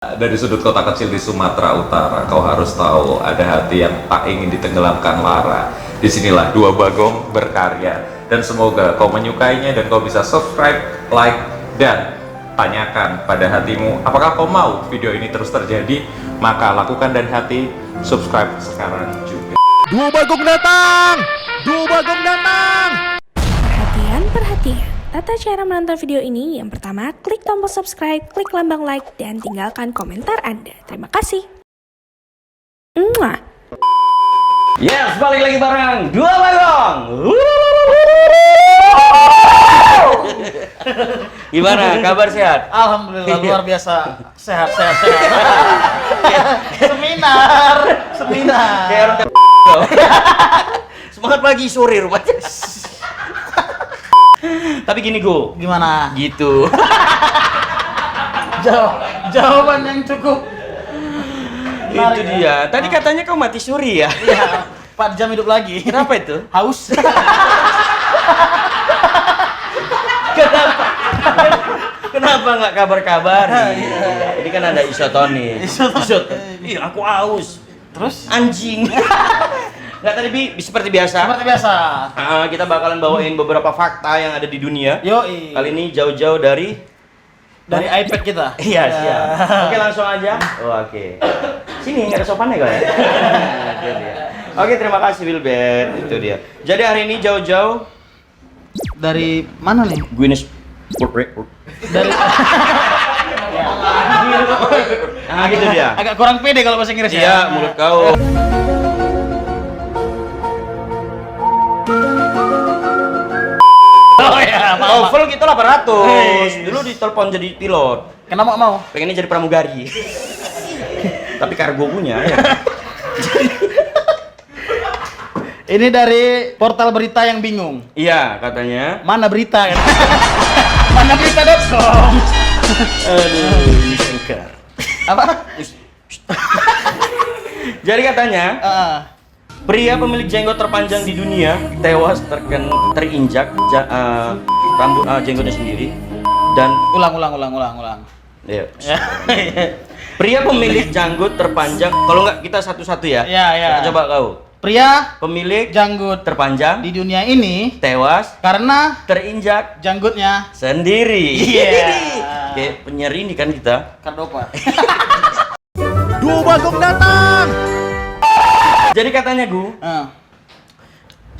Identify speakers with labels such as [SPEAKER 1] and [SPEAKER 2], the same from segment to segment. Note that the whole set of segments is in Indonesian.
[SPEAKER 1] Dari sudut kota kecil di Sumatera Utara, kau harus tahu ada hati yang tak ingin ditenggelamkan lara. Disinilah dua bagong berkarya, dan semoga kau menyukainya dan kau bisa subscribe, like, dan tanyakan pada hatimu, apakah kau mau video ini terus terjadi? Maka lakukan dan hati subscribe sekarang juga.
[SPEAKER 2] Dua bagong datang! Dua bagong datang!
[SPEAKER 3] Perhatian, perhatian. Tata cara menonton video ini, yang pertama, klik tombol subscribe, klik lambang like, dan tinggalkan komentar Anda. Terima kasih. Mwah.
[SPEAKER 4] Yes, balik lagi bareng Dua Bagong. Gimana? Kabar sehat?
[SPEAKER 2] Alhamdulillah,
[SPEAKER 4] Iya.
[SPEAKER 2] luar biasa. Sehat. Seminar.
[SPEAKER 4] Kayak orang semangat pagi sore rupanya. Tapi gini Go,
[SPEAKER 2] Gimana?
[SPEAKER 4] gitu.
[SPEAKER 2] Jawaban yang cukup
[SPEAKER 4] Itu dia. Tadi katanya kau mati suri ya?
[SPEAKER 2] Iya, 4 jam hidup lagi.
[SPEAKER 4] Kenapa itu?
[SPEAKER 2] Haus.
[SPEAKER 4] Kenapa? Kenapa nggak kabar-kabar? Ini kan ada isotonis. Iya, aku haus.
[SPEAKER 2] Terus?
[SPEAKER 4] Anjing. Nggak tadi seperti biasa.
[SPEAKER 2] Seperti biasa.
[SPEAKER 4] Kita bakalan bawain beberapa fakta yang ada di dunia.
[SPEAKER 2] Yoi.
[SPEAKER 4] Kali ini jauh-jauh dari
[SPEAKER 2] iPad kita.
[SPEAKER 4] Iya, siap. Oke, langsung aja. Oh, oke. Sini nggak ada sopannya kok ya. Itu dia. Oke, terima kasih Wilbert. Itu dia. Jadi hari ini jauh-jauh
[SPEAKER 2] Dari mana nih?
[SPEAKER 4] Guinness World Record.
[SPEAKER 2] Dari
[SPEAKER 4] Nah, gitu dia.
[SPEAKER 2] agak kurang pede kalau bahasa Inggris ya.
[SPEAKER 4] Iya, mulut kau.
[SPEAKER 2] Oh ya,
[SPEAKER 4] TOEFL kita 800.
[SPEAKER 2] Hei.
[SPEAKER 4] Dulu ditelepon jadi pilot.
[SPEAKER 2] Kenapa mau?
[SPEAKER 4] Pengennya jadi pramugari. Tapi kargo punya ya.
[SPEAKER 2] Ini dari portal berita yang bingung.
[SPEAKER 4] Iya, katanya.
[SPEAKER 2] Mana berita kan? Mana berita.com.
[SPEAKER 4] Aduh, ini sengker.
[SPEAKER 2] Apa?
[SPEAKER 4] Jadi katanya, pria pemilik jenggot terpanjang di dunia tewas terinjak rambut jenggotnya sendiri dan
[SPEAKER 2] Ulang.
[SPEAKER 4] ya. Pria pemilik janggut terpanjang, kalau nggak kita satu-satu ya.
[SPEAKER 2] Ya.
[SPEAKER 4] Coba kau.
[SPEAKER 2] Pria
[SPEAKER 4] Pemilik
[SPEAKER 2] janggut
[SPEAKER 4] terpanjang
[SPEAKER 2] di dunia ini
[SPEAKER 4] tewas
[SPEAKER 2] karena
[SPEAKER 4] terinjak
[SPEAKER 2] janggutnya
[SPEAKER 4] sendiri.
[SPEAKER 2] Iya.
[SPEAKER 4] Kayak penyiar ini kan kita.
[SPEAKER 2] Kardopa.
[SPEAKER 5] Dua bagong datang.
[SPEAKER 4] Jadi katanya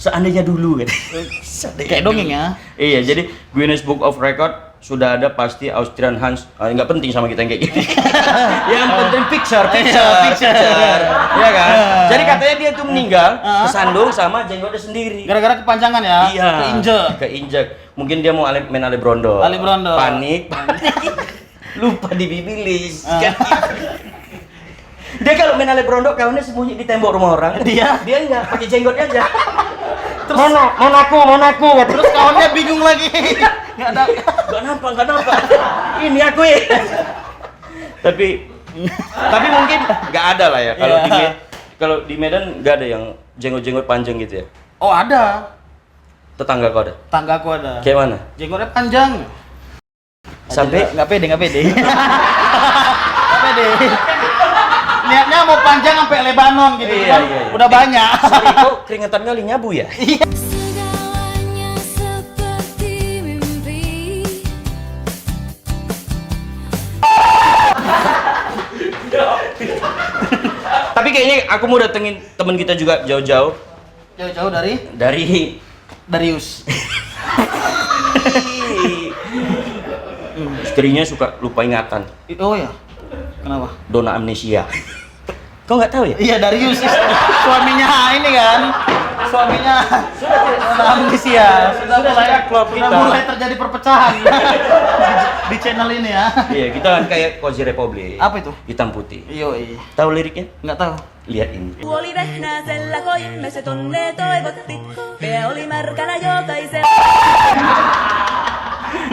[SPEAKER 4] seandainya dulu kan.
[SPEAKER 2] Kayak dongeng ya.
[SPEAKER 4] Iya, jadi Guinness Book of Record sudah ada pasti Austrian Hans. Nggak penting sama kita yang kayak gini. Yang penting picture. Iya kan? Jadi katanya dia tuh meninggal kesandung sama jenggotnya sendiri.
[SPEAKER 2] Gara-gara kepanjangan ya.
[SPEAKER 4] Iya.
[SPEAKER 2] Keinjek.
[SPEAKER 4] Mungkin dia mau main Ale Brondo. Panik. Lupa dibibilis. Kan gitu. Dia kalau main Ale Brondo kawannya sembunyi di tembok rumah orang. Dia enggak pakai jenggotnya aja. Terus mana aku.
[SPEAKER 2] Terus kawannya bingung lagi. Nggak ada.
[SPEAKER 4] Enggak nampak. Ini aku ya. Tapi mungkin nggak ada lah ya kalau di Medan nggak ada yang jenggot-jenggot panjang gitu ya.
[SPEAKER 2] Oh, ada.
[SPEAKER 4] Tetangga kau ada.
[SPEAKER 2] Tanggaku ada.
[SPEAKER 4] Kayak mana?
[SPEAKER 2] Jenggotnya panjang.
[SPEAKER 4] Sampai
[SPEAKER 2] nggak pede. Nggak pede. Niatnya mau panjang sampai Lebanon gitu.
[SPEAKER 4] Iya.
[SPEAKER 2] Udah banyak.
[SPEAKER 4] Sorry, kau keringetan kali nyabu ya?
[SPEAKER 3] Segalanya seperti mimpi.
[SPEAKER 4] Tapi kayaknya aku mau datengin temen kita juga jauh-jauh
[SPEAKER 2] Jauh-jauh
[SPEAKER 4] dari
[SPEAKER 2] Darius.
[SPEAKER 4] istrinya suka lupa ingatan.
[SPEAKER 2] Oh ya. Kenapa?
[SPEAKER 4] Dona amnesia. Kau nggak tahu ya?
[SPEAKER 2] Iya, Darius suaminya ini kan. Suaminya amnesia. Sudah mulai terjadi perpecahan di channel ini ya.
[SPEAKER 4] Iya, kita kan kayak Cozy Republic.
[SPEAKER 2] Apa itu?
[SPEAKER 4] Hitam putih.
[SPEAKER 2] Yoi.
[SPEAKER 4] Tahu liriknya?
[SPEAKER 2] Nggak tahu.
[SPEAKER 4] Lihat ini.
[SPEAKER 6] Oli Vehnäsellä koimme se tunne toivotti. Pea oli märkänä jokaisen.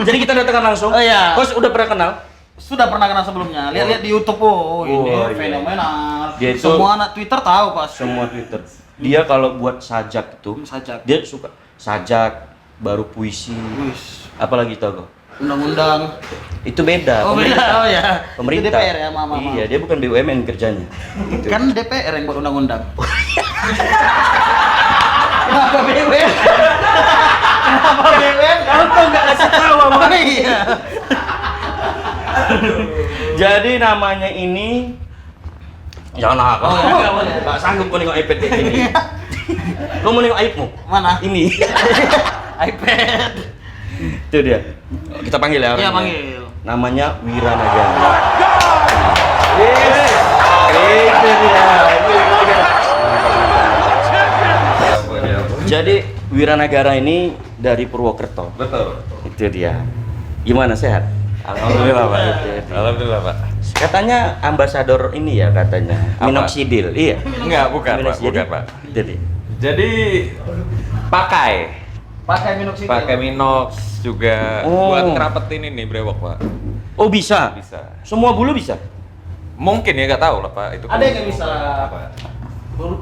[SPEAKER 4] Jadi kita datangkan langsung.
[SPEAKER 2] Oh, iya.
[SPEAKER 4] Kau udah pernah kenal?
[SPEAKER 2] Sudah pernah kenal sebelumnya. Lihat-lihat di YouTube. Oh, ini
[SPEAKER 4] iya.
[SPEAKER 2] fenomenal.
[SPEAKER 4] Dia itu-
[SPEAKER 2] Semua anak Twitter tahu pas.
[SPEAKER 4] Semua Twitter. Dia kalau buat sajak itu,
[SPEAKER 2] Sajak.
[SPEAKER 4] dia suka sajak, baru puisi.
[SPEAKER 2] Wih.
[SPEAKER 4] Apalagi tau kau?
[SPEAKER 2] undang-undang.
[SPEAKER 4] Itu beda.
[SPEAKER 2] Oh beda, oh ya.
[SPEAKER 4] Pemerintah.
[SPEAKER 2] Itu DPR ya, mama.
[SPEAKER 4] Iya, dia bukan BUMN kerjanya.
[SPEAKER 2] Kan DPR yang buat undang-undang. Kenapa BUMN? Kenapa BUMN? Kamu kok nggak kasih tahu sama iya.
[SPEAKER 4] Jadi namanya ini jangan nakal.
[SPEAKER 2] Oh, ya, nggak boleh.
[SPEAKER 4] Nggak sanggup kau nengok iPad kayak gini. Kau mau nengok iPadmu?
[SPEAKER 2] Mana?
[SPEAKER 4] Ini.
[SPEAKER 2] iPad.
[SPEAKER 4] Itu dia. Kita panggil ya.
[SPEAKER 2] Iya,
[SPEAKER 4] orangnya.
[SPEAKER 2] panggil.
[SPEAKER 4] Namanya Wiranagara. Itu dia. Jadi Wiranagara ini dari Purwokerto.
[SPEAKER 1] Betul.
[SPEAKER 4] Itu dia. Gimana, sehat?
[SPEAKER 1] Alhamdulillah Pak.
[SPEAKER 4] Itu.
[SPEAKER 1] Alhamdulillah Pak.
[SPEAKER 4] Katanya ambasador ini ya katanya.
[SPEAKER 1] Apa?
[SPEAKER 4] Minoxidil. Iya.
[SPEAKER 1] Enggak, bukan Pak.
[SPEAKER 4] Minoxidil.
[SPEAKER 1] Bukan Pak.
[SPEAKER 4] Jadi
[SPEAKER 1] Jadi pakai
[SPEAKER 2] Pakai
[SPEAKER 1] Minox juga
[SPEAKER 4] Oh.
[SPEAKER 1] buat ngerapetin ini brewok Pak.
[SPEAKER 4] oh bisa.
[SPEAKER 1] Bisa.
[SPEAKER 4] Semua bulu bisa.
[SPEAKER 1] Mungkin ya nggak tahu lah Pak. Itu
[SPEAKER 2] Ada yang nggak bisa
[SPEAKER 1] apa?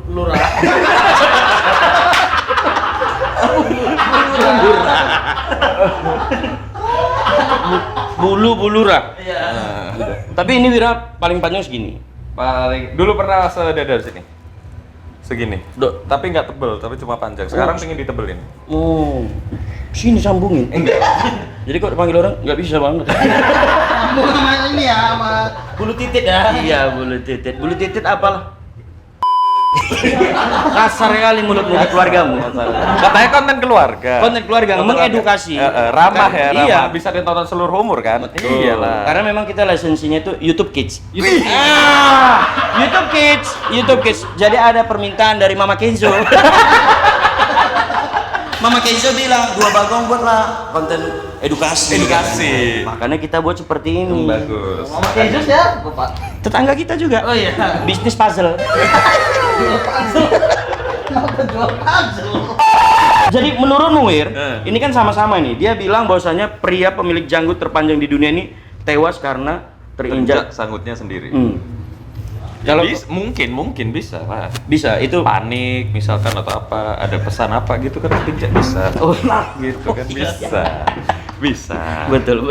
[SPEAKER 2] lurah.
[SPEAKER 4] Bulu rak.
[SPEAKER 2] Iya.
[SPEAKER 4] Tapi ini Wira paling panjang segini.
[SPEAKER 1] Paling dulu pernah sedada sini. Segini.
[SPEAKER 4] Dok.
[SPEAKER 1] Tapi nggak tebel, tapi cuma panjang. Sekarang pengen ditebelin.
[SPEAKER 4] Oh. Sini sambungin. Jadi kok dipanggil orang nggak bisa banget.
[SPEAKER 2] Sambung sama ini ya, sama bulu titik ya.
[SPEAKER 4] Iya, bulu titit. Bulu titit apalah? Kasar kali mulut-mulut keluargamu.
[SPEAKER 1] Katanya konten keluarga.
[SPEAKER 4] Konten keluarga, mengedukasi.
[SPEAKER 1] Ramah ya, ramah.
[SPEAKER 4] Iya.
[SPEAKER 1] Bisa ditonton seluruh umur kan? Iyalah.
[SPEAKER 4] Karena memang kita lisensinya itu YouTube Kids.
[SPEAKER 1] Wih.
[SPEAKER 4] YouTube Kids. Jadi ada permintaan dari Mama Kenzo. Mama Kenzo bilang, "Dua Bagong buatlah konten edukasi." Makanya kita buat seperti ini.
[SPEAKER 1] Bagus.
[SPEAKER 2] Mama Kezus ya, Bapak.
[SPEAKER 4] Tetangga kita juga.
[SPEAKER 2] Oh iya.
[SPEAKER 4] Bisnis puzzle.
[SPEAKER 2] Kenapa jual puzzle?
[SPEAKER 4] Jadi menurutmu Wir,
[SPEAKER 1] Eh.
[SPEAKER 4] ini kan sama-sama nih. Dia bilang bahwasanya pria pemilik janggut terpanjang di dunia ini tewas karena terinjak.
[SPEAKER 1] Sanggutnya sendiri.
[SPEAKER 4] Kalau
[SPEAKER 1] Mungkin bisa Pak.
[SPEAKER 4] bisa itu
[SPEAKER 1] Panik misalkan atau apa, ada pesan apa gitu kan pinjak bisa.
[SPEAKER 4] Oh,
[SPEAKER 1] gitu kan bisa. Bisa.
[SPEAKER 4] betul.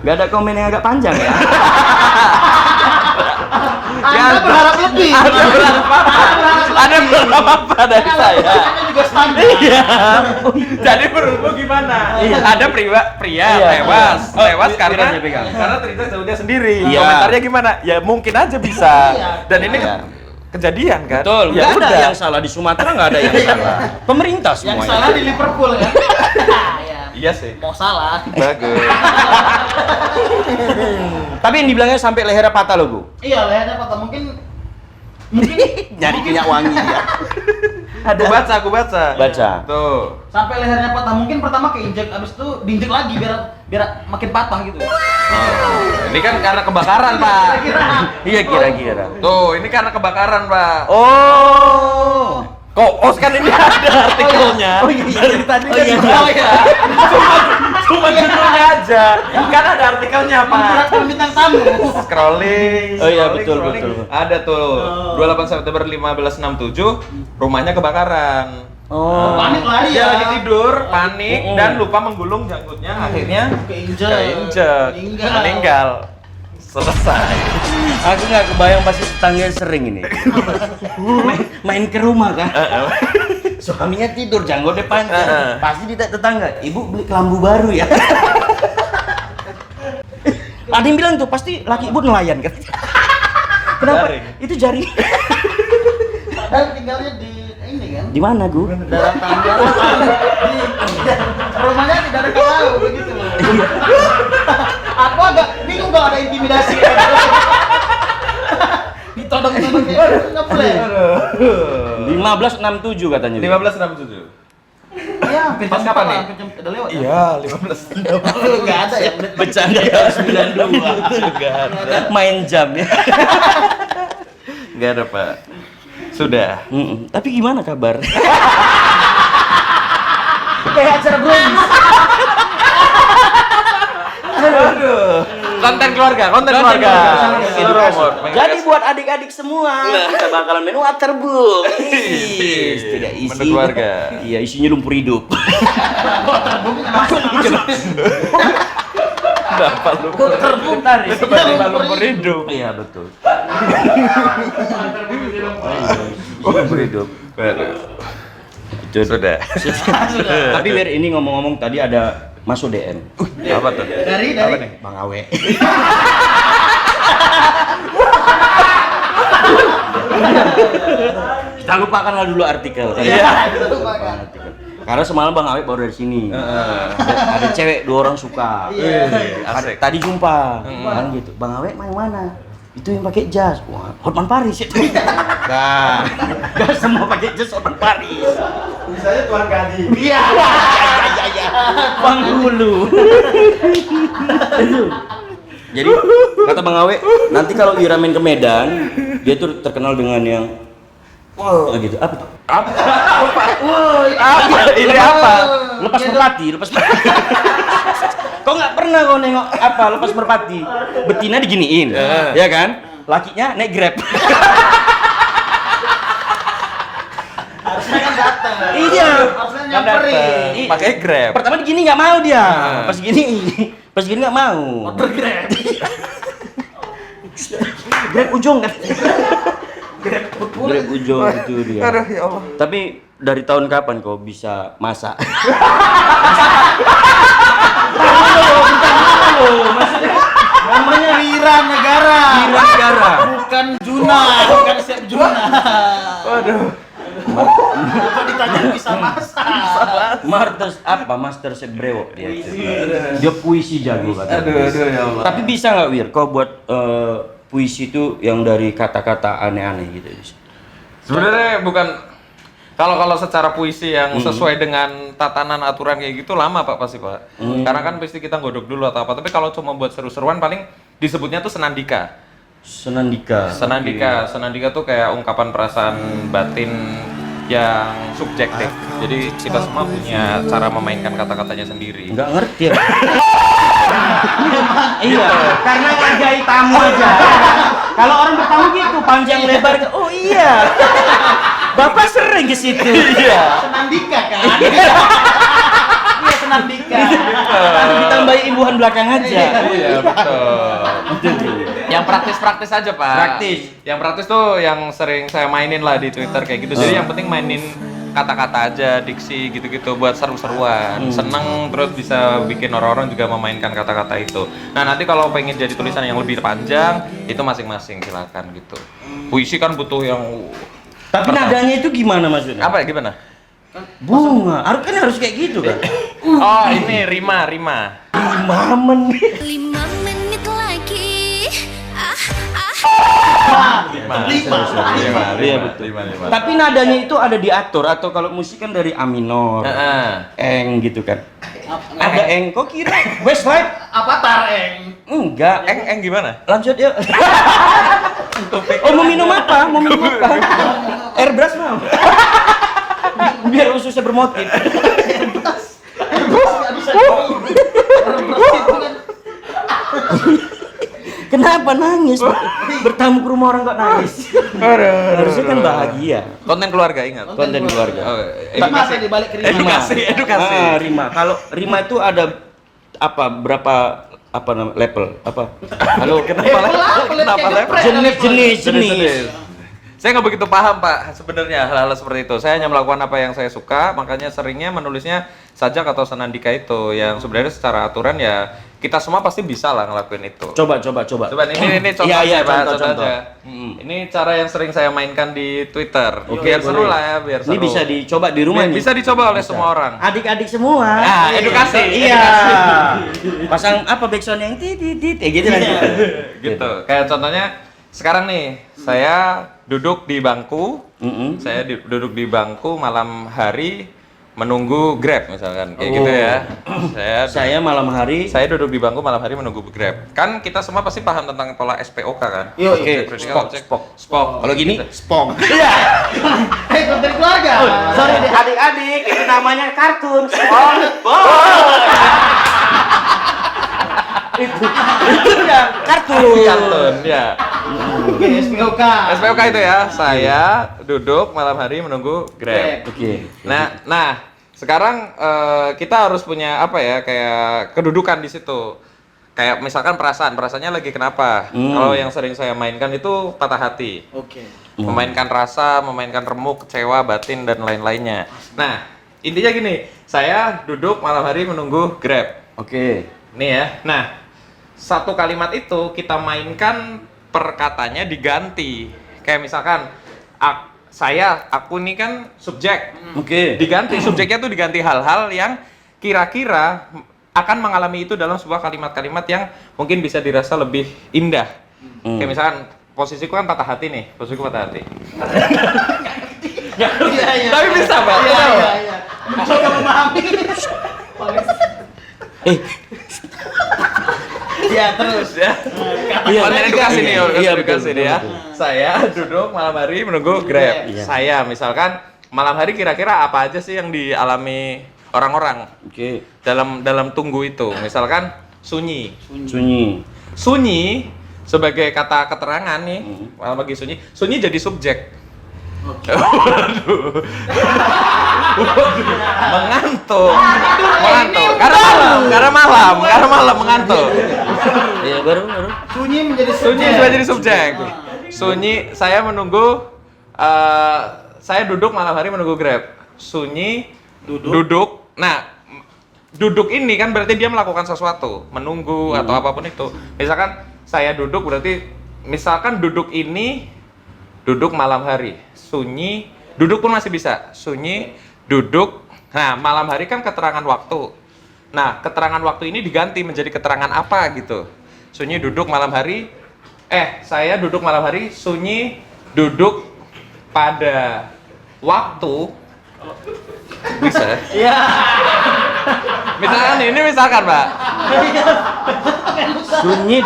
[SPEAKER 4] Gak ada komen yang agak panjang ya.
[SPEAKER 2] Anda berharap lebih.
[SPEAKER 1] Ada berapa apa dari saya?
[SPEAKER 2] Ini juga standar.
[SPEAKER 1] Iya. Jadi menurutmu gimana? Ada pria
[SPEAKER 4] Iya.
[SPEAKER 1] tewas karena
[SPEAKER 4] Wiranya pegang.
[SPEAKER 1] terinjak sanggutnya sendiri.
[SPEAKER 4] Iya.
[SPEAKER 1] Komentarnya gimana? Ya mungkin aja bisa. Dan ini
[SPEAKER 4] Iya.
[SPEAKER 1] kejadian kan?
[SPEAKER 4] Betul,
[SPEAKER 1] Ya
[SPEAKER 4] nggak ada
[SPEAKER 1] udah.
[SPEAKER 4] yang salah di Sumatera, nggak ada yang salah. Pemerintah
[SPEAKER 2] Yang
[SPEAKER 4] semuanya.
[SPEAKER 2] salah di Liverpool kan? Ya.
[SPEAKER 1] Iya sih.
[SPEAKER 2] Mau salah.
[SPEAKER 1] Bagus.
[SPEAKER 4] Tapi yang dibilangnya sampai lehernya patah loh, Bu.
[SPEAKER 2] Iya, lehernya patah. Mungkin
[SPEAKER 4] Nyari minyak wangi dia.
[SPEAKER 1] Aku baca.
[SPEAKER 4] Baca.
[SPEAKER 1] Tuh.
[SPEAKER 2] sampai lehernya patah. Mungkin pertama keinjek, abis itu diinjek lagi biar makin patah gitu.
[SPEAKER 1] Ini kan karena kebakaran, Pak.
[SPEAKER 4] Iya kira-kira.
[SPEAKER 1] Tuh, ini karena kebakaran, Pak.
[SPEAKER 4] Oh.
[SPEAKER 1] Koos kan ini ada artikelnya.
[SPEAKER 2] Oh iya, dari tadi kan.
[SPEAKER 1] Oh iya. Cuma judulnya aja. Kan ada artikelnya, Pak.
[SPEAKER 2] Bintang tamu.
[SPEAKER 1] Scrolling.
[SPEAKER 4] Oh iya,
[SPEAKER 1] scrolling.
[SPEAKER 4] betul.
[SPEAKER 1] Ada tuh. 28 September 1567, rumahnya kebakaran.
[SPEAKER 4] Oh.
[SPEAKER 2] Panik lari
[SPEAKER 1] Dia
[SPEAKER 2] ya.
[SPEAKER 1] lagi tidur, panik dan lupa menggulung janggutnya. Akhirnya
[SPEAKER 2] Keinjek.
[SPEAKER 1] meninggal. Selesai.
[SPEAKER 4] Aku nggak kebayang pasti tetangga sering ini. main ke rumah kan. Suaminya tidur, janggut depan. Pasti di tetangga, "Ibu beli kelambu baru ya?" Ada yang bilang tuh pasti laki ibu nelayan kan. Kenapa?
[SPEAKER 1] Jaring.
[SPEAKER 4] Itu jaring.
[SPEAKER 2] Dan tinggalnya di ini kan.
[SPEAKER 4] Di mana, Gu?
[SPEAKER 2] Dalam tangga. Rumahnya tidak ada yang tahu begitu loh. Aku agak bingung kalau ada intimidasi. Ditodong-todong kayak nggak boleh.
[SPEAKER 4] 1567 katanya.
[SPEAKER 1] 1567.
[SPEAKER 2] Iya,
[SPEAKER 1] Pas kapan nih?
[SPEAKER 2] Udah lewat. ya?
[SPEAKER 1] Iya, 15.
[SPEAKER 2] Nggak ada ya.
[SPEAKER 4] Bercanda ya 92. Main jam ya.
[SPEAKER 1] Enggak ada, Pak. Sudah.
[SPEAKER 4] Tapi gimana kabar?
[SPEAKER 2] Kayak acara brownies.
[SPEAKER 1] Aduh. Konten keluarga.
[SPEAKER 4] Edukasi.
[SPEAKER 1] promote.
[SPEAKER 4] Jadi buat adik-adik semua, kita bakalan menu waterboom. Tidak isi.
[SPEAKER 1] Menu keluarga.
[SPEAKER 4] Iya, isinya lumpur hidup.
[SPEAKER 1] Dapat lu.
[SPEAKER 4] Terputar
[SPEAKER 1] Dapat lumpur hidup.
[SPEAKER 4] Iya, betul. Lumpur hidup. Itu
[SPEAKER 1] Sudah.
[SPEAKER 4] Tapi biar ini ngomong-ngomong tadi ada masuk DM.
[SPEAKER 1] Apa tuh?
[SPEAKER 2] Dari
[SPEAKER 4] Bang Awe. Kita lupakanlah dulu artikel.
[SPEAKER 1] Iya.
[SPEAKER 4] Karena semalam Bang Awe baru dari sini. Ada cewek 2 orang suka.
[SPEAKER 1] Asik.
[SPEAKER 4] Tadi jumpa, kan gitu. Bang Awe main mana? Itu yang pakai jas. Wah, Hotman Paris itu. Nah, gak semua pakai jas Hotman Paris.
[SPEAKER 2] misalnya Tuan Kadi.
[SPEAKER 4] Iya. Bang Hulu. Jadi kata Bang Awe, nanti kalau Ira main ke Medan, dia tuh terkenal dengan yang wow gitu. Apa tuh?
[SPEAKER 1] Apa?
[SPEAKER 4] Ini apa? Lepas merpati. Kok nggak pernah kau nengok apa lepas merpati? Betina diginiin, ya kan? Lakinya naik Grab.
[SPEAKER 2] Harusnya kan datang.
[SPEAKER 4] Iya.
[SPEAKER 2] Harusnya nyamperin.
[SPEAKER 1] Pakai Grab.
[SPEAKER 4] Pertama digini nggak mau dia. Pas gini nggak mau.
[SPEAKER 2] Motor Grab.
[SPEAKER 4] Grab ujung kan? Grab ujung itu dia.
[SPEAKER 1] Aduh ya Allah.
[SPEAKER 4] Tapi dari tahun kapan kau bisa masak?
[SPEAKER 2] Namanya Wira Negara.
[SPEAKER 4] Wira Negara.
[SPEAKER 2] Bukan Juna, bukan Chef Juna.
[SPEAKER 1] Waduh.
[SPEAKER 2] Kok ditanya bisa masak?
[SPEAKER 4] Master Chef Brewok dia. Dia puisi jago katanya.
[SPEAKER 1] Aduh ya Allah.
[SPEAKER 4] Tapi bisa nggak Wir, kau buat puisi itu yang dari kata-kata aneh-aneh gitu?
[SPEAKER 1] Sebenarnya bukan kalau secara puisi yang sesuai dengan tatanan aturan kayak gitu lama Pak pasti Pak. Karena kan pasti kita godok dulu atau apa. Tapi kalau cuma buat seru-seruan paling disebutnya tuh senandika. Senandika tuh kayak ungkapan perasaan batin yang subjektif. Jadi kita semua punya cara memainkan kata-katanya sendiri.
[SPEAKER 4] Nggak ngerti ya? Iya, karena ngargai tamu aja. Kalau orang bertamu gitu panjang lebar, oh iya. Bapak sering ke situ. Iya.
[SPEAKER 2] Senandika kan? Iya Senandika.
[SPEAKER 4] Nanti ditambahin imbuhan belakang aja.
[SPEAKER 1] Iya betul. Yang praktis-praktis aja Pak.
[SPEAKER 4] Praktis.
[SPEAKER 1] Yang praktis tuh yang sering saya mainin lah di Twitter kayak gitu. Jadi yang penting mainin kata-kata aja, diksi gitu-gitu buat seru-seruan. Seneng terus bisa bikin orang-orang juga memainkan kata-kata itu. Nah nanti kalau pengen jadi tulisan yang lebih panjang itu masing-masing silakan gitu. Puisi kan butuh yang
[SPEAKER 4] Tapi nadanya itu gimana maksudnya?
[SPEAKER 1] apa ya gimana?
[SPEAKER 4] Bunga. Harus kayak gitu kan?
[SPEAKER 1] Oh ini rima.
[SPEAKER 4] 5 menit.
[SPEAKER 6] 5 menit lagi.
[SPEAKER 4] Iya betul. Tapi nadanya itu ada diatur atau kalau musik kan dari A minor, eng gitu kan? Ada eng. Kok kira Westlife?
[SPEAKER 2] Avatar Eng.
[SPEAKER 4] Enggak.
[SPEAKER 1] Eng gimana?
[SPEAKER 4] Lanjut yuk. Oh mau minum apa? Airbrush mau. Biar ususnya bermotif. Kenapa nangis? Bertamu ke rumah orang kok nangis? Harusnya kan bahagia.
[SPEAKER 1] Konten keluarga ingat.
[SPEAKER 4] Konten keluarga.
[SPEAKER 2] Masa dibalik ke Rima.
[SPEAKER 1] Edukasi.
[SPEAKER 4] Rima. Kalau Rima itu ada apa? Berapa apa nama level? Apa? Halo,
[SPEAKER 1] Kenapa level?
[SPEAKER 4] jenis.
[SPEAKER 1] Saya nggak begitu paham Pak sebenarnya hal-hal seperti itu. Saya hanya melakukan apa yang saya suka, makanya seringnya menulisnya sajak atau senandika itu yang sebenarnya secara aturan ya kita semua pasti bisa lah ngelakuin itu.
[SPEAKER 4] Coba.
[SPEAKER 1] Coba ini contoh
[SPEAKER 4] Iya,
[SPEAKER 1] aja Pak,
[SPEAKER 4] contoh.
[SPEAKER 1] aja. Ini cara yang sering saya mainkan di Twitter. Biar seru lah ya, biar seru.
[SPEAKER 4] Ini bisa dicoba di rumah nih.
[SPEAKER 1] Bisa dicoba oleh semua orang.
[SPEAKER 4] Adik-adik semua.
[SPEAKER 1] Ah, edukasi.
[SPEAKER 4] Iya. Pasang apa backsound yang titit gitu nanti.
[SPEAKER 1] Gitu. Kayak contohnya sekarang nih, saya duduk di bangku. Duduk di bangku malam hari menunggu Grab misalkan kayak gitu ya.
[SPEAKER 4] Saya malam hari.
[SPEAKER 1] Saya duduk di bangku malam hari menunggu Grab. Kan kita semua pasti paham tentang pola SPOK kan?
[SPEAKER 4] Oke.
[SPEAKER 1] Spok.
[SPEAKER 4] Kalau gini, spong.
[SPEAKER 2] Konten keluarga.
[SPEAKER 4] Sorry deh adik-adik, itu namanya kartun. itu ya kartun.
[SPEAKER 1] Kartun ya.
[SPEAKER 2] Oke, SPOK.
[SPEAKER 1] SPOK itu ya, saya duduk malam hari menunggu Grab.
[SPEAKER 4] Oke.
[SPEAKER 1] Nah, sekarang kita harus punya apa ya, kayak kedudukan di situ. Kayak misalkan perasaannya lagi kenapa? Kalau yang sering saya mainkan itu patah hati.
[SPEAKER 2] Oke.
[SPEAKER 1] Memainkan rasa, memainkan remuk, kecewa, batin dan lain-lainnya. Nah, intinya gini, saya duduk malam hari menunggu Grab.
[SPEAKER 4] Oke.
[SPEAKER 1] Nih ya. Nah, satu kalimat itu kita mainkan per katanya diganti. Kayak misalkan aku nih kan subjek.
[SPEAKER 4] Oke.
[SPEAKER 1] Diganti subjeknya tuh diganti hal-hal yang kira-kira akan mengalami itu dalam sebuah kalimat-kalimat yang mungkin bisa dirasa lebih indah. Kayak misalkan posisiku kan patah hati nih, posisiku patah hati.
[SPEAKER 2] Iya.
[SPEAKER 1] Tapi bisa, Pak.
[SPEAKER 2] Iya. Masuk kamu memahami. Iya, terus.
[SPEAKER 1] Ya. Konten edukasi nih,
[SPEAKER 4] Iya,
[SPEAKER 1] edukasi
[SPEAKER 4] betul,
[SPEAKER 1] nih ya.
[SPEAKER 4] betul.
[SPEAKER 1] Saya duduk malam hari menunggu Grab.
[SPEAKER 4] Iya.
[SPEAKER 1] Saya misalkan malam hari kira-kira apa aja sih yang dialami orang-orang
[SPEAKER 4] Oke.
[SPEAKER 1] dalam tunggu itu. Misalkan sunyi.
[SPEAKER 4] Sunyi.
[SPEAKER 1] Sebagai kata keterangan nih, malam pagi sunyi. Sunyi jadi subjek. Waduh. Mengantuk. Karena malam mengantuk.
[SPEAKER 4] Iya, baru.
[SPEAKER 2] Sunyi menjadi
[SPEAKER 1] Sunyi sudah jadi subjek. Sunyi, saya menunggu, saya duduk malam hari menunggu Grab. Sunyi, duduk. Nah, duduk ini kan berarti dia melakukan sesuatu, menunggu atau apapun itu. Misalkan saya duduk berarti, misalkan duduk ini, duduk malam hari. Sunyi, duduk pun masih bisa. Sunyi, duduk. Nah, malam hari kan keterangan waktu. Nah, keterangan waktu ini diganti menjadi keterangan apa gitu. Sunyi duduk malam hari. Saya duduk malam hari. Sunyi duduk pada waktu. Bisa?
[SPEAKER 2] Iya.
[SPEAKER 1] Misalkan, Pak. Sunyi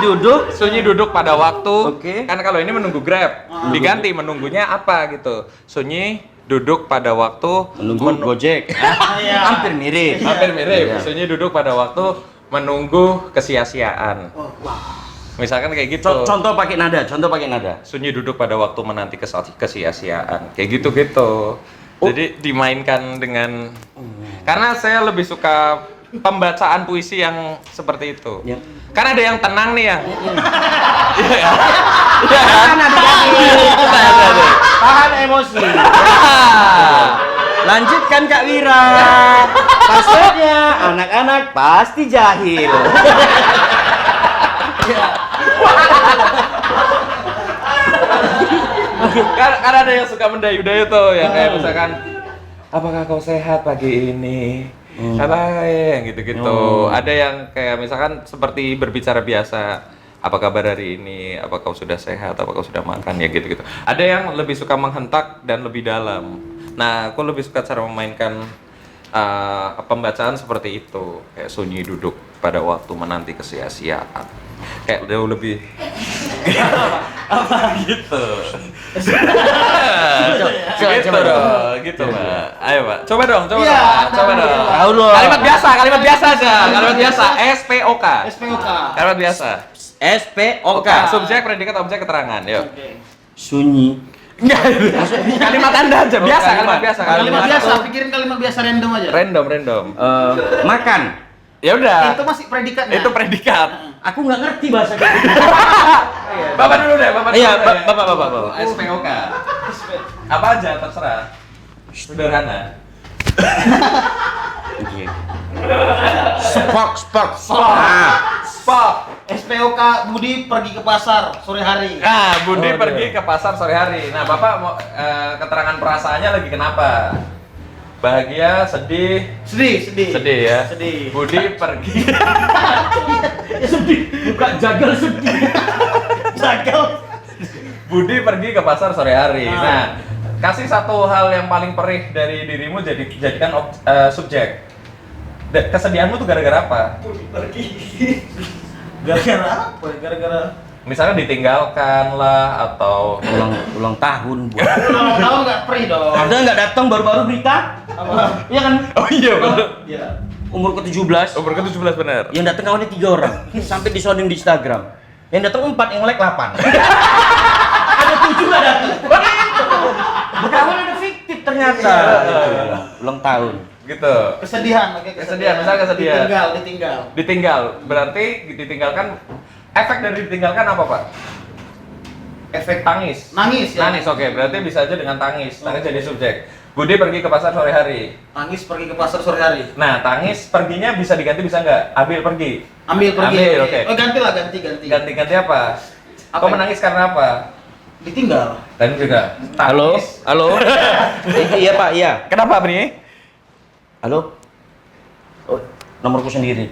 [SPEAKER 1] duduk pada waktu.
[SPEAKER 4] Oke.
[SPEAKER 1] Kan kalau ini menunggu Grab, diganti menunggunya apa gitu. Sunyi duduk pada waktu
[SPEAKER 4] Menunggu Gojek. Hampir mirip. Iya.
[SPEAKER 1] Sunyi duduk pada waktu menunggu kesia-siaan. Misalkan kayak gitu.
[SPEAKER 4] Contoh pakai nada.
[SPEAKER 1] Sunyi duduk pada waktu menanti kesia-siaan. Kayak gitu-gitu. Jadi dimainkan dengan, karena saya lebih suka pembacaan puisi yang seperti itu.
[SPEAKER 4] Ya.
[SPEAKER 1] Karena ada yang tenang nih yang. Iya.
[SPEAKER 4] Kan ada. Tahan emosi. Lanjutkan Kak Wira. Maksudnya anak-anak pasti jahil.
[SPEAKER 1] Karena ada yang suka mendayu-dayu tuh, yang kayak misalkan, apakah kau sehat pagi ini? Apa yang gitu-gitu. Ada yang kayak misalkan seperti berbicara biasa, apa kabar hari ini? Apa kau sudah sehat? Apa kau sudah makan? Ya gitu-gitu. Ada yang lebih suka menghentak dan lebih dalam. Nah, aku lebih suka cara memainkan pembacaan seperti itu, kayak sunyi duduk pada waktu menanti kesia-siaan. Kayak jauh lebih apa gitu. Gitu, Mbak. Ayo, Pak. Coba dong.
[SPEAKER 4] Tahu loh.
[SPEAKER 1] Kalimat biasa aja. Kalimat biasa. SPOK. Kalimat biasa.
[SPEAKER 4] SPOK.
[SPEAKER 1] Subjek, predikat, objek, keterangan. Yuk.
[SPEAKER 4] Sunyi.
[SPEAKER 1] Enggak. Kalimat Anda aja. Biasa, kalimat biasa.
[SPEAKER 2] Kalimat biasa, pikirin kalimat biasa random aja.
[SPEAKER 1] Random.
[SPEAKER 4] Makan.
[SPEAKER 1] Ya udah.
[SPEAKER 2] Itu masih predikatnya.
[SPEAKER 1] Itu predikat.
[SPEAKER 4] Aku nggak ngerti bahasa gitu.
[SPEAKER 1] Bapak dulu deh, Bapak.
[SPEAKER 4] Iya, Bapak.
[SPEAKER 1] SPOK. Apa aja terserah. Sederhana.
[SPEAKER 4] Spok.
[SPEAKER 1] Spok.
[SPEAKER 2] SPOK Budi pergi ke pasar sore hari.
[SPEAKER 1] Nah, Budi pergi ke pasar sore hari. Nah, Bapak mau keterangan perasaannya lagi kenapa? Bahagia, sedih ya.
[SPEAKER 2] Sedih.
[SPEAKER 1] Budi pergi.
[SPEAKER 2] Sedih. Bukan jagal sedih. Jagal.
[SPEAKER 1] Budi pergi ke pasar sore hari. Nah, kasih satu hal yang paling perih dari dirimu, jadikan subjek. Kesedihanmu tuh gara-gara apa?
[SPEAKER 2] Budi pergi. Gara-gara apa? Gara-gara
[SPEAKER 1] Misalnya ditinggalkan lah atau
[SPEAKER 4] ulang tahun buat.
[SPEAKER 2] Kalau nggak free dong.
[SPEAKER 4] Ada nggak datang baru-baru berita?
[SPEAKER 2] Apa?
[SPEAKER 4] Iya kan?
[SPEAKER 1] Oh iya betul.
[SPEAKER 2] Iya.
[SPEAKER 4] Umur ke-17.
[SPEAKER 1] Umur ke-17 benar.
[SPEAKER 4] Yang datang awalnya 3 orang. Sampai disounding di Instagram. Yang datang 4, yang like 8. Ada 7 lah datang. Berkawan ada fiktif ternyata. Ulang tahun.
[SPEAKER 1] Gitu.
[SPEAKER 2] Kesedihan,
[SPEAKER 1] Misalnya kesedihan.
[SPEAKER 2] Ditinggal.
[SPEAKER 1] Berarti ditinggalkan, efek dari ditinggalkan apa, Pak? Efek tangis.
[SPEAKER 2] Nangis ya.
[SPEAKER 1] Nangis, oke. Berarti bisa aja dengan tangis. Tangis jadi subjek. Budi pergi ke pasar sore hari.
[SPEAKER 2] Nangis pergi ke pasar sore hari.
[SPEAKER 1] Nah, tangis perginya bisa diganti bisa nggak? Ambil pergi.
[SPEAKER 2] Ambil pergi.
[SPEAKER 1] Ambil, oke.
[SPEAKER 2] Oh, ganti.
[SPEAKER 1] Ganti apa?
[SPEAKER 2] Apa
[SPEAKER 1] Kau
[SPEAKER 2] ya?
[SPEAKER 1] menangis karena apa?
[SPEAKER 2] Ditinggal.
[SPEAKER 1] Dan juga
[SPEAKER 4] Halo?
[SPEAKER 1] tangis.
[SPEAKER 4] Halo? Iya Pak, iya.
[SPEAKER 1] Kenapa, Bri?
[SPEAKER 4] Halo? Oh, nomorku sendiri.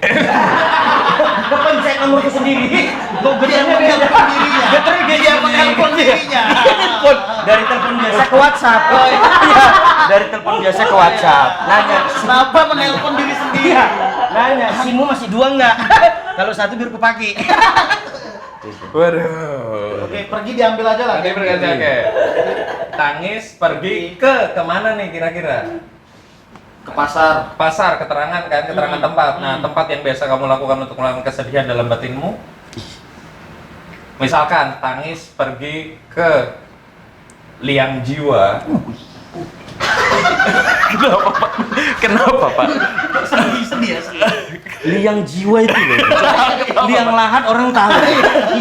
[SPEAKER 4] Kepencet nomorku sendiri.
[SPEAKER 2] Dia menelpon dirinya. Dia menelpon dirinya.
[SPEAKER 4] Dari telepon biasa ke WhatsApp. Oh iya. Dari telepon biasa ke WhatsApp. Nanya,
[SPEAKER 2] Kenapa menelpon diri sendiri?
[SPEAKER 4] iya. Nanya, SIM-mu masih 2 enggak? Kalau 1 biar ku pakai.
[SPEAKER 1] Waduh.
[SPEAKER 2] Oke, pergi diambil aja lah.
[SPEAKER 1] Nanti berganti, oke. Tangis pergi ke kemana nih kira-kira?
[SPEAKER 2] Ke pasar.
[SPEAKER 1] Pasar, keterangan kan, keterangan tempat. Nah, tempat yang biasa kamu lakukan untuk melakukan kesedihan dalam batinmu. Misalkan tangis pergi ke liang jiwa. Kenapa, Pak? Kenapa, Pak?
[SPEAKER 2] Sedih ya.
[SPEAKER 4] Liang jiwa itu loh. Liang lahat orang tahu.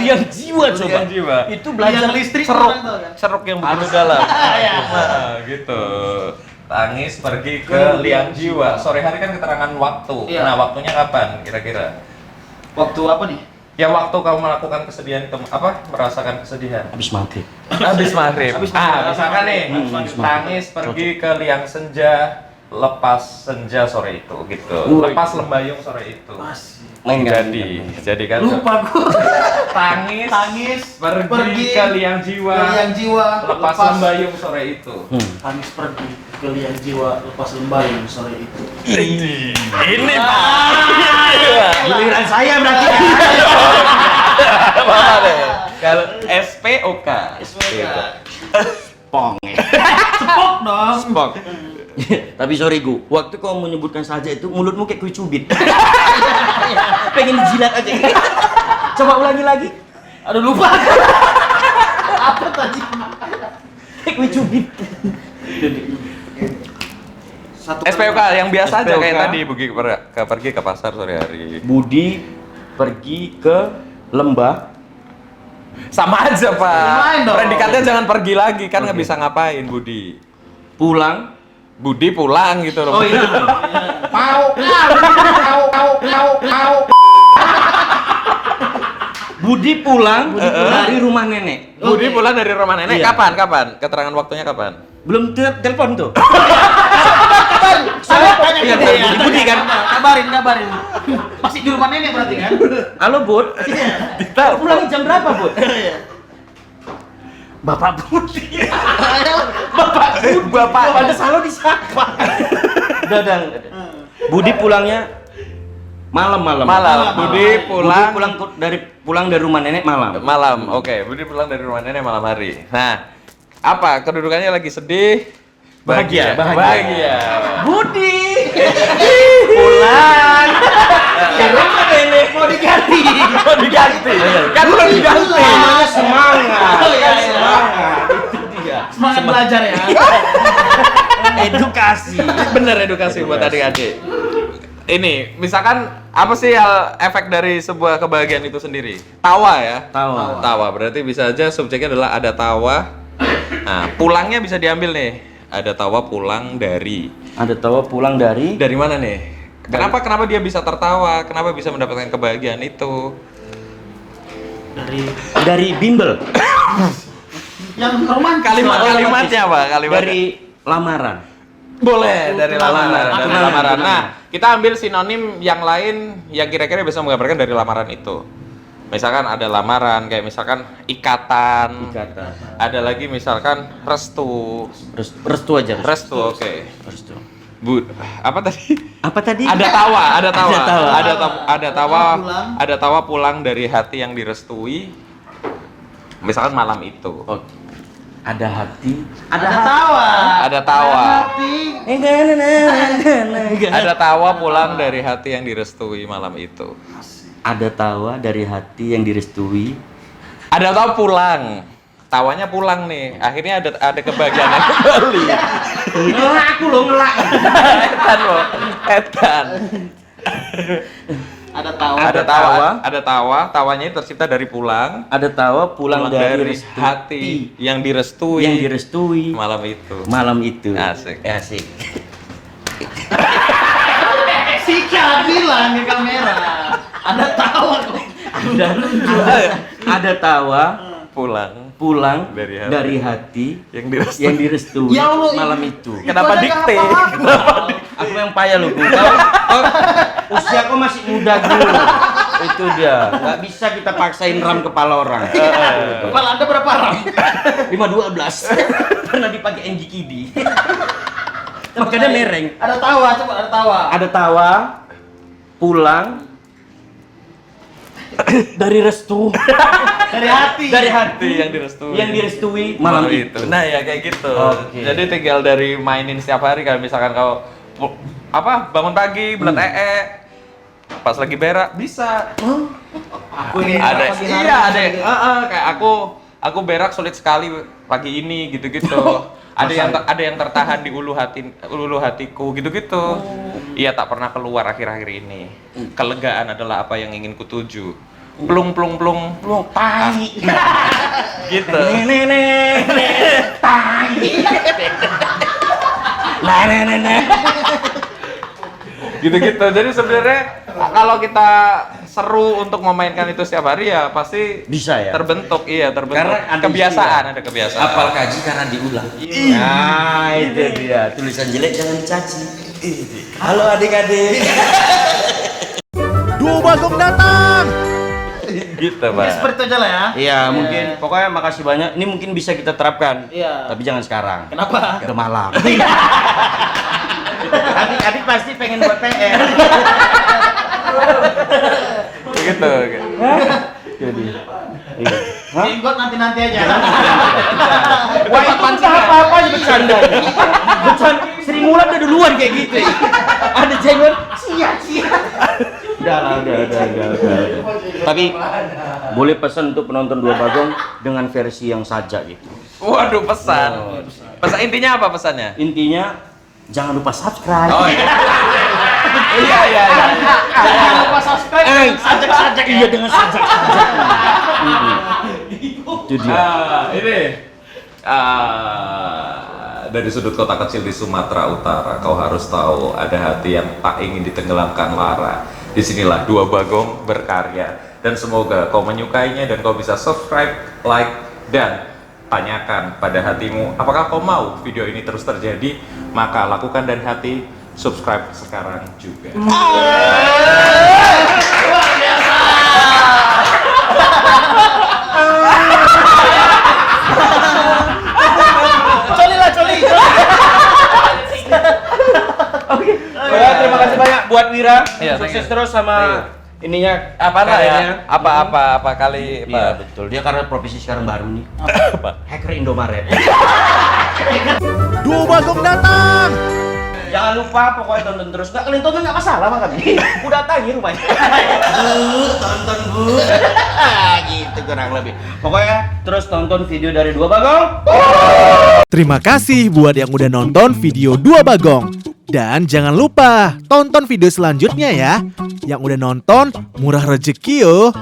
[SPEAKER 4] Liang jiwa coba.
[SPEAKER 1] Liang jiwa.
[SPEAKER 4] Itu belajar
[SPEAKER 2] Liang listrik
[SPEAKER 1] Ceruk,
[SPEAKER 2] orang tahu kan?
[SPEAKER 1] ceruk yang begitu dalam. Nah, gitu. Tangis pergi ke liang jiwa. Sore hari kan keterangan waktu.
[SPEAKER 2] Iya.
[SPEAKER 1] Nah, waktunya kapan kira-kira?
[SPEAKER 2] Waktu apa nih?
[SPEAKER 1] Ya waktu kamu melakukan kesedihan itu apa? Merasakan kesedihan.
[SPEAKER 4] Habis maghrib.
[SPEAKER 1] Habis maghrib.
[SPEAKER 2] Habis maghrib.
[SPEAKER 1] Misalkan nih,
[SPEAKER 4] Habis maghrib.
[SPEAKER 1] tangis pergi ke liang senja, lepas senja sore itu gitu.
[SPEAKER 4] Wih.
[SPEAKER 1] Lepas lembayung sore itu.
[SPEAKER 2] Masih.
[SPEAKER 4] Main nggak?
[SPEAKER 1] Jadi kan
[SPEAKER 2] Lupa gua.
[SPEAKER 1] tangis pergi ke liang jiwa,
[SPEAKER 2] ke liang jiwa,
[SPEAKER 1] lepas lembayung sore itu.
[SPEAKER 2] Tangis pergi ke liang jiwa, lepas lembayung sore itu.
[SPEAKER 1] Ini Pak.
[SPEAKER 4] Giliran saya berarti.
[SPEAKER 1] Apa deh? Kalau SPOK. Gitu.
[SPEAKER 4] Pong.
[SPEAKER 2] Cepok dong.
[SPEAKER 1] Spok.
[SPEAKER 4] Tapi sorry Gu, waktu kau menyebutkan saja itu mulutmu kayak kue cubit. Pengen dijilat aja. Coba ulangi lagi.
[SPEAKER 2] Aduh lupa. Apa tadi?
[SPEAKER 4] Kayak kue cubit.
[SPEAKER 2] Satu
[SPEAKER 1] SPOK yang biasa aja
[SPEAKER 4] SPOK.
[SPEAKER 1] kayak tadi pergi ke pasar sore hari.
[SPEAKER 4] Budi pergi ke lembah.
[SPEAKER 1] Sama aja, Pak.
[SPEAKER 2] Yang lain dong.
[SPEAKER 1] Predikatnya jangan pergi lagi kan nggak bisa ngapain, Budi.
[SPEAKER 4] Pulang.
[SPEAKER 1] Budi pulang gitu loh.
[SPEAKER 4] Oh iya. Budi pulang dari rumah nenek.
[SPEAKER 1] Budi pulang dari rumah nenek.
[SPEAKER 4] Iya.
[SPEAKER 1] Kapan? Keterangan waktunya kapan?
[SPEAKER 4] Belum telepon tuh.
[SPEAKER 2] Saya tanya
[SPEAKER 4] Iya,
[SPEAKER 2] ke dia.
[SPEAKER 4] Budi kan?
[SPEAKER 2] Kabarin. Masih di rumah nenek berarti kan?
[SPEAKER 4] Halo Bud. Pulang jam berapa Bud? Bapak Budi. Bapak pada selalu disapa. Dadang. Budi pulangnya malam.
[SPEAKER 1] Budi pulang
[SPEAKER 4] pulang dari rumah nenek malam.
[SPEAKER 1] malam. Oke, Budi pulang dari rumah nenek malam hari. Nah, apa kedudukannya lagi sedih?
[SPEAKER 4] Bahagia.
[SPEAKER 2] Budi.
[SPEAKER 4] Pulang. Ke rumah nenek mau diganti.
[SPEAKER 1] Kan belum diganti.
[SPEAKER 4] Namanya semangat.
[SPEAKER 2] Oh, iya, iya.
[SPEAKER 4] Semangat. Itu dia.
[SPEAKER 2] Semangat belajar ya.
[SPEAKER 4] Edukasi.
[SPEAKER 1] Bener edukasi buat adik-adik. Ini, misalkan apa sih efek dari sebuah kebahagiaan itu sendiri? Tawa ya. Tawa berarti bisa aja subjeknya adalah ada tawa. Nah, pulangnya bisa diambil nih. Ada tawa pulang dari.
[SPEAKER 4] Ada tawa pulang dari
[SPEAKER 1] Dari mana nih? Kenapa dia bisa tertawa? Kenapa bisa mendapatkan kebahagiaan itu?
[SPEAKER 4] dari bimbel.
[SPEAKER 2] Yang romantis.
[SPEAKER 1] Kalimatnya apa?
[SPEAKER 4] Dari lamaran.
[SPEAKER 1] Boleh dari lamaran.
[SPEAKER 4] Lamaran.
[SPEAKER 1] Dari lamaran. Nah, kita ambil sinonim yang lain yang kira-kira bisa menggambarkan dari lamaran itu. Misalkan ada lamaran, kayak misalkan ikatan. Ada lagi misalkan restu.
[SPEAKER 4] Restu aja.
[SPEAKER 1] Restu, oke.
[SPEAKER 4] Restu.
[SPEAKER 1] Apa tadi?
[SPEAKER 4] Apa tadi?
[SPEAKER 1] Ada tawa.
[SPEAKER 4] Ada tawa.
[SPEAKER 1] Ada tawa pulang dari hati yang direstui. Misalkan malam itu.
[SPEAKER 4] Oh. Ada hati.
[SPEAKER 2] Ada tawa.
[SPEAKER 1] Ada tawa.
[SPEAKER 2] Hati.
[SPEAKER 1] Ada tawa pulang dari hati yang direstui malam itu.
[SPEAKER 4] Ada tawa dari hati yang direstui.
[SPEAKER 1] Ada tawa pulang. Tawanya pulang nih. Akhirnya ada kebahagiaan yang kembali.
[SPEAKER 4] Ngelak aku loh, ngelak.
[SPEAKER 1] Edan loh. Edan. Ada tawa. Tawanya tercipta dari pulang.
[SPEAKER 4] Ada tawa pulang dari
[SPEAKER 1] hati yang direstui.
[SPEAKER 4] Yang direstui
[SPEAKER 1] malam itu.
[SPEAKER 4] Asik.
[SPEAKER 2] Sika bilang di kamera. Ada tawa kok.
[SPEAKER 4] Ada tawa pulang
[SPEAKER 1] dari
[SPEAKER 4] hati
[SPEAKER 1] yang direstui.
[SPEAKER 4] yang direstui
[SPEAKER 2] Ya Allah,
[SPEAKER 4] malam itu.
[SPEAKER 1] Kenapa dikte?
[SPEAKER 4] Aku yang payah loh, Gu. Usia kau masih muda, Gu. Itu dia. Nggak bisa kita paksain ram kepala orang.
[SPEAKER 2] Kepala Anda berapa ram?
[SPEAKER 4] 512. Pernah dipakai NGKD. Makanya mereng.
[SPEAKER 2] Ada tawa, coba ada tawa.
[SPEAKER 4] Ada tawa pulang dari restu.
[SPEAKER 2] Dari hati.
[SPEAKER 1] yang direstui.
[SPEAKER 4] Yang direstui malam itu.
[SPEAKER 1] Nah ya kayak gitu.
[SPEAKER 4] Oke.
[SPEAKER 1] Jadi tinggal dari mainin setiap hari kalau misalkan kau bangun pagi belat pas lagi berak bisa.
[SPEAKER 2] Aku ini
[SPEAKER 1] Ada
[SPEAKER 2] pagi hari.
[SPEAKER 1] iya ada kayak aku berak sulit sekali pagi ini gitu-gitu. Ada yang tertahan di ulu hatiku gitu-gitu. Iya tak pernah keluar akhir-akhir ini. Kelegaan adalah apa yang ingin kutuju. Plung
[SPEAKER 4] Tai.
[SPEAKER 1] gitu.
[SPEAKER 4] Tai.
[SPEAKER 1] Gitu-gitu. Jadi sebenarnya kalau kita seru untuk memainkan itu setiap hari ya pasti
[SPEAKER 4] Bisa ya?
[SPEAKER 1] terbentuk.
[SPEAKER 4] Karena ada
[SPEAKER 1] ada kebiasaan.
[SPEAKER 4] Apal kaji karena diulang. Nah, itu dia. Tulisan jelek jangan dicaci. Halo adik-adik.
[SPEAKER 5] Duo Bagong datang.
[SPEAKER 1] Gitu,
[SPEAKER 2] Ya,
[SPEAKER 1] Pak.
[SPEAKER 2] seperti itu aja lah ya.
[SPEAKER 4] Iya, mungkin pokoknya makasih banyak. Ini mungkin bisa kita terapkan.
[SPEAKER 2] Iya.
[SPEAKER 4] Tapi jangan sekarang.
[SPEAKER 2] Kenapa?
[SPEAKER 4] Udah malam. Adik-adik pasti pengen buat PR.
[SPEAKER 1] Gitu.
[SPEAKER 4] Jadi.
[SPEAKER 2] Jenggot nanti aja.
[SPEAKER 4] Wah, itu udah apa-apa aja bercanda. Sri Mulat udah duluan kayak gitu. Ada jenggot. Sia. Udah. Tapi boleh pesan untuk penonton Dua Bagong dengan versi yang sajak gitu.
[SPEAKER 1] Waduh, pesan. Pesan intinya apa pesannya?
[SPEAKER 4] Intinya jangan lupa subscribe.
[SPEAKER 1] Oh iya.
[SPEAKER 2] Jangan lupa subscribe. Sajak-sajak
[SPEAKER 4] Iya dengan sajak. Itu dia.
[SPEAKER 1] Ini dari sudut kota kecil di Sumatera Utara, kau harus tahu ada hati yang tak ingin ditenggelamkan lara. Disinilah Dua Bagong berkarya, dan semoga kau menyukainya dan kau bisa subscribe, like, dan tanyakan pada hatimu apakah kau mau video ini terus terjadi. Maka lakukan dan hati subscribe sekarang juga.
[SPEAKER 2] Coli.
[SPEAKER 4] Ya, terima kasih banyak buat Wira.
[SPEAKER 1] Iya,
[SPEAKER 4] Sukses
[SPEAKER 1] thank you.
[SPEAKER 4] terus sama ininya
[SPEAKER 1] Apa lah ya?
[SPEAKER 4] karirnya.
[SPEAKER 1] Apa kali
[SPEAKER 4] Iya betul. Dia karena profesi sekarang baru nih. Hacker Indomaret.
[SPEAKER 5] Duo Bagong datang.
[SPEAKER 4] Jangan lupa pokoknya tonton terus. Nggak kalian tonton nggak masalah mah kami. Aku datangi rumahnya. Tonton Bu. Gitu kurang lebih. Pokoknya terus tonton video dari Dua Bagong.
[SPEAKER 5] Terima kasih buat yang udah nonton video Dua Bagong. Dan jangan lupa tonton video selanjutnya ya. Yang udah nonton murah rezeki yo.